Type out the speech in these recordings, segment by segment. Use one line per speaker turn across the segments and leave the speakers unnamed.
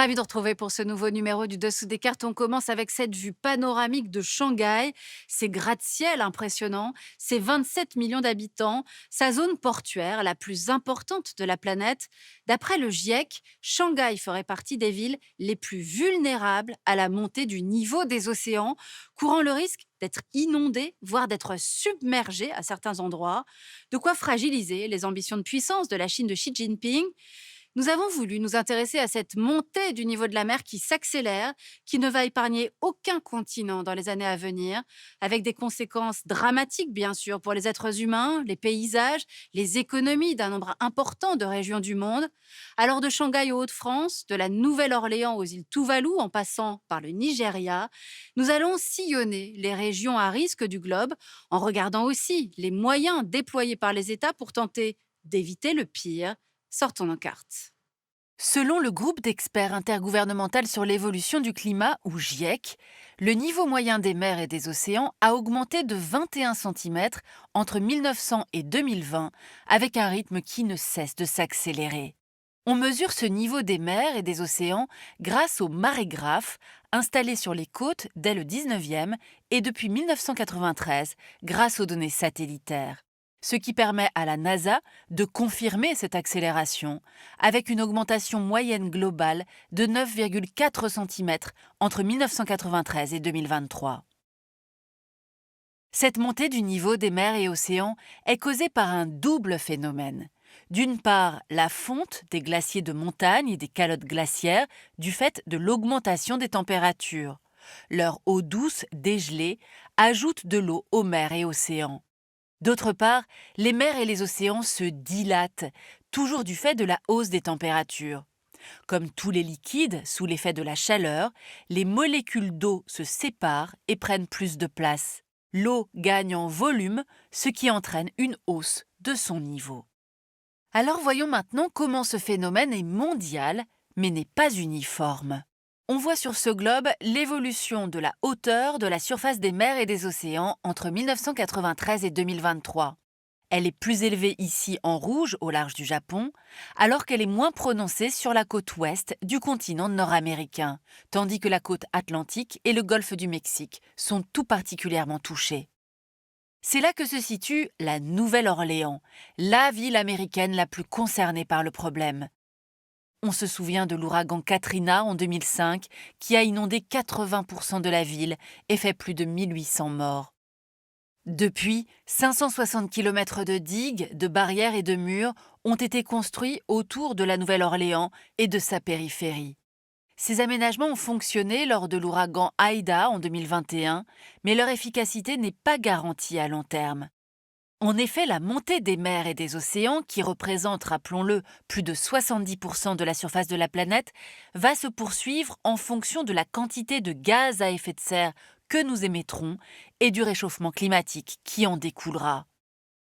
Ravi de retrouver pour ce nouveau numéro du Dessous des cartes. On commence avec cette vue panoramique de Shanghai, ses gratte-ciel impressionnants, ses 27 millions d'habitants, sa zone portuaire la plus importante de la planète. D'après le GIEC, Shanghai ferait partie des villes les plus vulnérables à la montée du niveau des océans, courant le risque d'être inondé, voire d'être submergé à certains endroits, de quoi fragiliser les ambitions de puissance de la Chine de Xi Jinping. Nous avons voulu nous intéresser à cette montée du niveau de la mer qui s'accélère, qui ne va épargner aucun continent dans les années à venir, avec des conséquences dramatiques bien sûr pour les êtres humains, les paysages, les économies d'un nombre important de régions du monde. Alors de Shanghai aux Hauts-de-France, de la Nouvelle-Orléans aux îles Tuvalu en passant par le Nigeria, nous allons sillonner les régions à risque du globe en regardant aussi les moyens déployés par les États pour tenter d'éviter le pire. Sortons nos cartes.
Selon le groupe d'experts intergouvernemental sur l'évolution du climat, ou GIEC, le niveau moyen des mers et des océans a augmenté de 21 cm entre 1900 et 2020, avec un rythme qui ne cesse de s'accélérer. On mesure ce niveau des mers et des océans grâce aux marégraphes installés sur les côtes dès le 19e et depuis 1993 grâce aux données satellitaires. Ce qui permet à la NASA de confirmer cette accélération avec une augmentation moyenne globale de 9,4 cm entre 1993 et 2023. Cette montée du niveau des mers et océans est causée par un double phénomène. D'une part, la fonte des glaciers de montagne et des calottes glaciaires du fait de l'augmentation des températures. Leur eau douce dégelée ajoute de l'eau aux mers et océans. D'autre part, les mers et les océans se dilatent, toujours du fait de la hausse des températures. Comme tous les liquides, sous l'effet de la chaleur, les molécules d'eau se séparent et prennent plus de place. L'eau gagne en volume, ce qui entraîne une hausse de son niveau. Alors voyons maintenant comment ce phénomène est mondial, mais n'est pas uniforme. On voit sur ce globe l'évolution de la hauteur de la surface des mers et des océans entre 1993 et 2023. Elle est plus élevée ici en rouge au large du Japon, alors qu'elle est moins prononcée sur la côte ouest du continent nord-américain, tandis que la côte atlantique et le golfe du Mexique sont tout particulièrement touchés. C'est là que se situe la Nouvelle-Orléans, la ville américaine la plus concernée par le problème. On se souvient de l'ouragan Katrina en 2005 qui a inondé 80% de la ville et fait plus de 1800 morts. Depuis, 560 km de digues, de barrières et de murs ont été construits autour de la Nouvelle-Orléans et de sa périphérie. Ces aménagements ont fonctionné lors de l'ouragan Aïda en 2021, mais leur efficacité n'est pas garantie à long terme. En effet, la montée des mers et des océans, qui représente, rappelons-le, plus de 70% de la surface de la planète, va se poursuivre en fonction de la quantité de gaz à effet de serre que nous émettrons et du réchauffement climatique qui en découlera.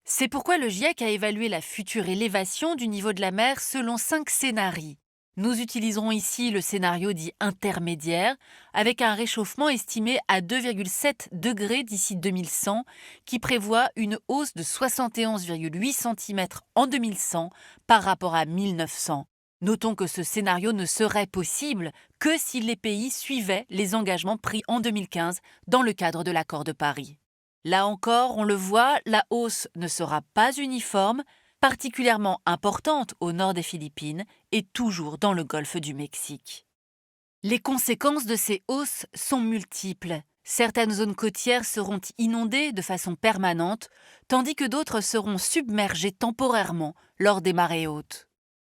C'est pourquoi le GIEC a évalué la future élévation du niveau de la mer selon 5 scénarios. Nous utiliserons ici le scénario dit intermédiaire, avec un réchauffement estimé à 2,7 degrés d'ici 2100, qui prévoit une hausse de 71,8 cm en 2100 par rapport à 1900. Notons que ce scénario ne serait possible que si les pays suivaient les engagements pris en 2015 dans le cadre de l'accord de Paris. Là encore, on le voit, la hausse ne sera pas uniforme, particulièrement importante au nord des Philippines et toujours dans le golfe du Mexique. Les conséquences de ces hausses sont multiples. Certaines zones côtières seront inondées de façon permanente, tandis que d'autres seront submergées temporairement lors des marées hautes.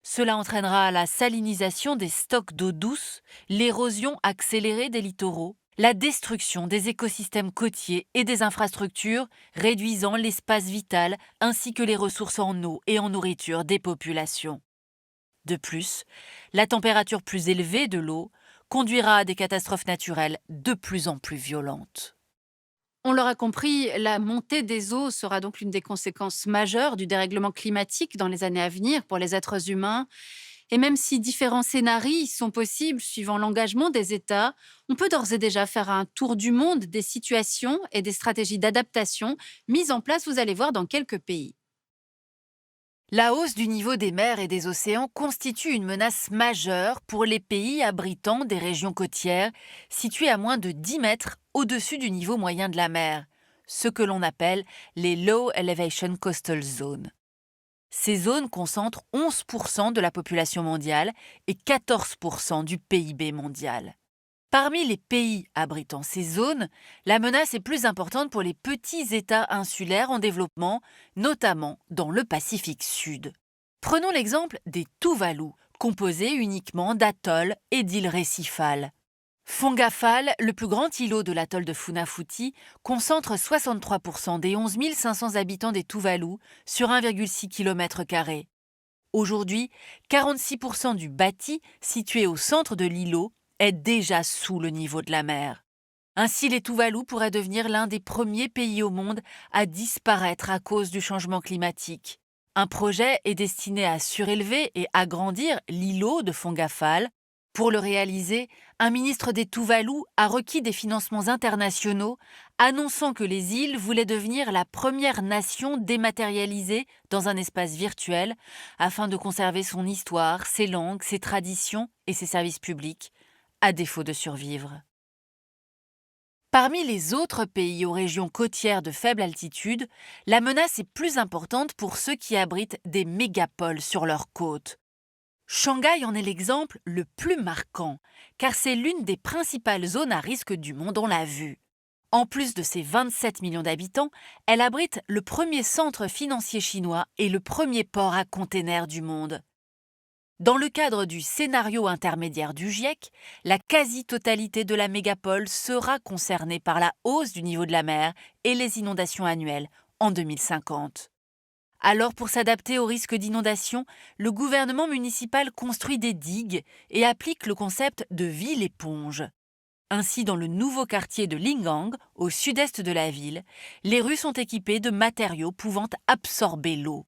Cela entraînera la salinisation des stocks d'eau douce, l'érosion accélérée des littoraux, la destruction des écosystèmes côtiers et des infrastructures, réduisant l'espace vital ainsi que les ressources en eau et en nourriture des populations. De plus, la température plus élevée de l'eau conduira à des catastrophes naturelles de plus en plus violentes.
On l'aura compris, la montée des eaux sera donc l'une des conséquences majeures du dérèglement climatique dans les années à venir pour les êtres humains. Et même si différents scénarios sont possibles suivant l'engagement des États, on peut d'ores et déjà faire un tour du monde des situations et des stratégies d'adaptation mises en place, vous allez voir, dans quelques pays.
La hausse du niveau des mers et des océans constitue une menace majeure pour les pays abritant des régions côtières situées à moins de 10 mètres au-dessus du niveau moyen de la mer, ce que l'on appelle les Low Elevation Coastal Zones. Ces zones concentrent 11% de la population mondiale et 14% du PIB mondial. Parmi les pays abritant ces zones, la menace est plus importante pour les petits États insulaires en développement, notamment dans le Pacifique Sud. Prenons l'exemple des Tuvalu, composés uniquement d'atolls et d'îles récifales. Fongafale, le plus grand îlot de l'atoll de Funafuti, concentre 63% des 11 500 habitants des Tuvalu sur 1,6 km². Aujourd'hui, 46% du bâti situé au centre de l'îlot est déjà sous le niveau de la mer. Ainsi, les Tuvalu pourraient devenir l'un des premiers pays au monde à disparaître à cause du changement climatique. Un projet est destiné à surélever et agrandir l'îlot de Fongafale. Pour le réaliser, un ministre des Tuvalu a requis des financements internationaux, annonçant que les îles voulaient devenir la première nation dématérialisée dans un espace virtuel afin de conserver son histoire, ses langues, ses traditions et ses services publics, à défaut de survivre. Parmi les autres pays aux régions côtières de faible altitude, la menace est plus importante pour ceux qui abritent des mégapoles sur leurs côtes. Shanghai en est l'exemple le plus marquant, car c'est l'une des principales zones à risque du monde, on l'a vu. En plus de ses 27 millions d'habitants, elle abrite le premier centre financier chinois et le premier port à containers du monde. Dans le cadre du scénario intermédiaire du GIEC, la quasi-totalité de la mégapole sera concernée par la hausse du niveau de la mer et les inondations annuelles en 2050. Alors, pour s'adapter au risque d'inondation, le gouvernement municipal construit des digues et applique le concept de ville-éponge. Ainsi, dans le nouveau quartier de Lingang, au sud-est de la ville, les rues sont équipées de matériaux pouvant absorber l'eau.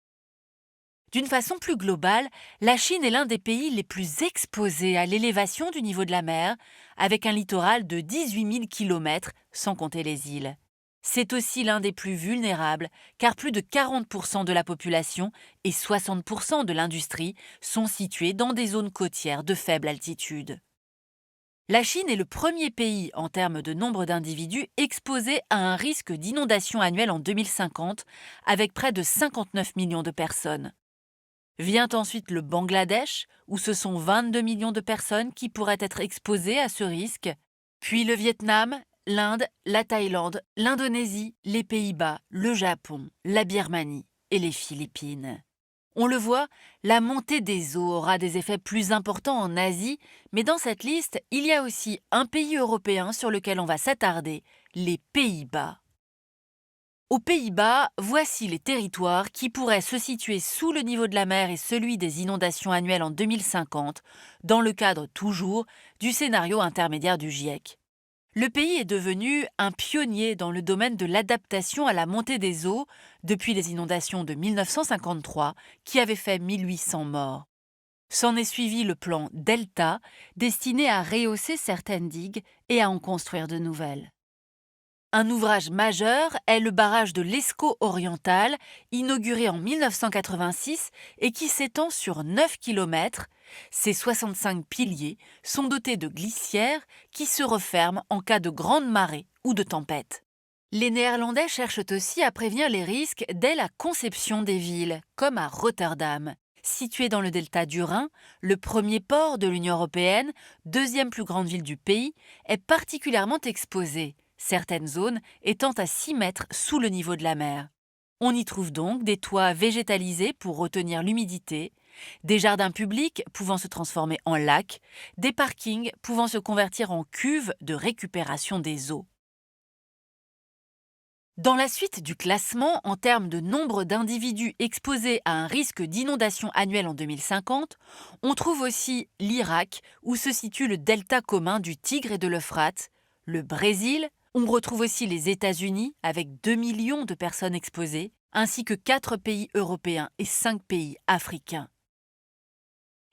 D'une façon plus globale, la Chine est l'un des pays les plus exposés à l'élévation du niveau de la mer, avec un littoral de 18 000 km, sans compter les îles. C'est aussi l'un des plus vulnérables, car plus de 40% de la population et 60% de l'industrie sont situés dans des zones côtières de faible altitude. La Chine est le premier pays en termes de nombre d'individus exposés à un risque d'inondation annuelle en 2050, avec près de 59 millions de personnes. Vient ensuite le Bangladesh, où ce sont 22 millions de personnes qui pourraient être exposées à ce risque, puis le Vietnam, l'Inde, la Thaïlande, l'Indonésie, les Pays-Bas, le Japon, la Birmanie et les Philippines. On le voit, la montée des eaux aura des effets plus importants en Asie, mais dans cette liste, il y a aussi un pays européen sur lequel on va s'attarder, les Pays-Bas. Aux Pays-Bas, voici les territoires qui pourraient se situer sous le niveau de la mer et celui des inondations annuelles en 2050, dans le cadre toujours du scénario intermédiaire du GIEC. Le pays est devenu un pionnier dans le domaine de l'adaptation à la montée des eaux depuis les inondations de 1953 qui avaient fait 1800 morts. S'en est suivi le plan Delta, destiné à rehausser certaines digues et à en construire de nouvelles. Un ouvrage majeur est le barrage de l'Escaut oriental, inauguré en 1986 et qui s'étend sur 9 km. Ces 65 piliers sont dotés de glissières qui se referment en cas de grande marée ou de tempête. Les Néerlandais cherchent aussi à prévenir les risques dès la conception des villes, comme à Rotterdam. Situé dans le delta du Rhin, le premier port de l'Union européenne, deuxième plus grande ville du pays, est particulièrement exposé, certaines zones étant à 6 mètres sous le niveau de la mer. On y trouve donc des toits végétalisés pour retenir l'humidité, des jardins publics pouvant se transformer en lacs, des parkings pouvant se convertir en cuves de récupération des eaux. Dans la suite du classement, en termes de nombre d'individus exposés à un risque d'inondation annuelle en 2050, on trouve aussi l'Irak, où se situe le delta commun du Tigre et de l'Euphrate, le Brésil. On retrouve aussi les États-Unis, avec 2 millions de personnes exposées, ainsi que 4 pays européens et 5 pays africains.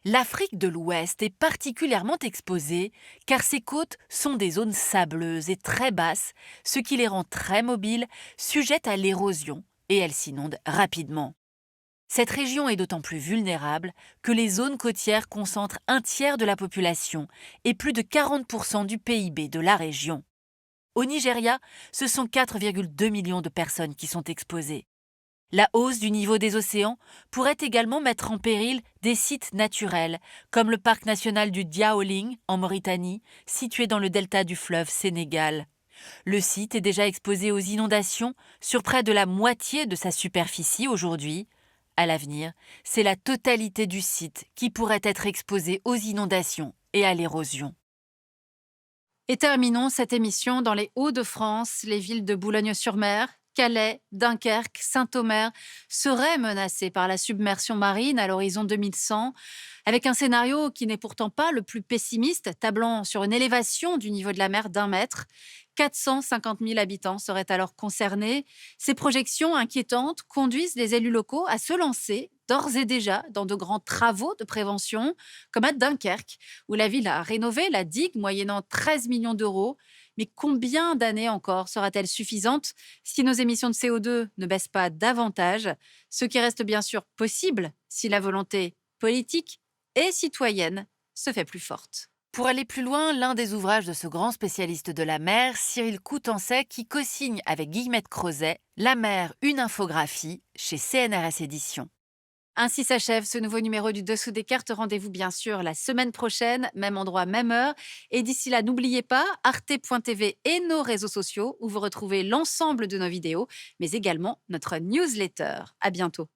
L'Afrique de l'Ouest est particulièrement exposée car ses côtes sont des zones sableuses et très basses, ce qui les rend très mobiles, sujettes à l'érosion, et elles s'inondent rapidement. Cette région est d'autant plus vulnérable que les zones côtières concentrent un tiers de la population et plus de 40% du PIB de la région. Au Nigeria, ce sont 4,2 millions de personnes qui sont exposées. La hausse du niveau des océans pourrait également mettre en péril des sites naturels, comme le parc national du Diaoling en Mauritanie, situé dans le delta du fleuve Sénégal. Le site est déjà exposé aux inondations sur près de la moitié de sa superficie aujourd'hui. À l'avenir, c'est la totalité du site qui pourrait être exposée aux inondations et à l'érosion.
Et terminons cette émission dans les Hauts-de-France. Les villes de Boulogne-sur-Mer, Calais, Dunkerque, Saint-Omer seraient menacées par la submersion marine à l'horizon 2100, avec un scénario qui n'est pourtant pas le plus pessimiste, tablant sur une élévation du niveau de la mer d'1 mètre. 450 000 habitants seraient alors concernés. Ces projections inquiétantes conduisent les élus locaux à se lancer d'ores et déjà dans de grands travaux de prévention, comme à Dunkerque, où la ville a rénové la digue moyennant 13 millions d'euros. Mais combien d'années encore sera-t-elle suffisante si nos émissions de CO2 ne baissent pas davantage? Ce qui reste bien sûr possible si la volonté politique et citoyenne se fait plus forte.
Pour aller plus loin, l'un des ouvrages de ce grand spécialiste de la mer, Cyril Coutançais, qui co-signe avec Guillemette Crozet La mer, une infographie chez CNRS Éditions.
Ainsi s'achève ce nouveau numéro du Dessous des cartes. Rendez-vous bien sûr la semaine prochaine, même endroit, même heure. Et d'ici là, n'oubliez pas arte.tv et nos réseaux sociaux où vous retrouvez l'ensemble de nos vidéos, mais également notre newsletter. À bientôt.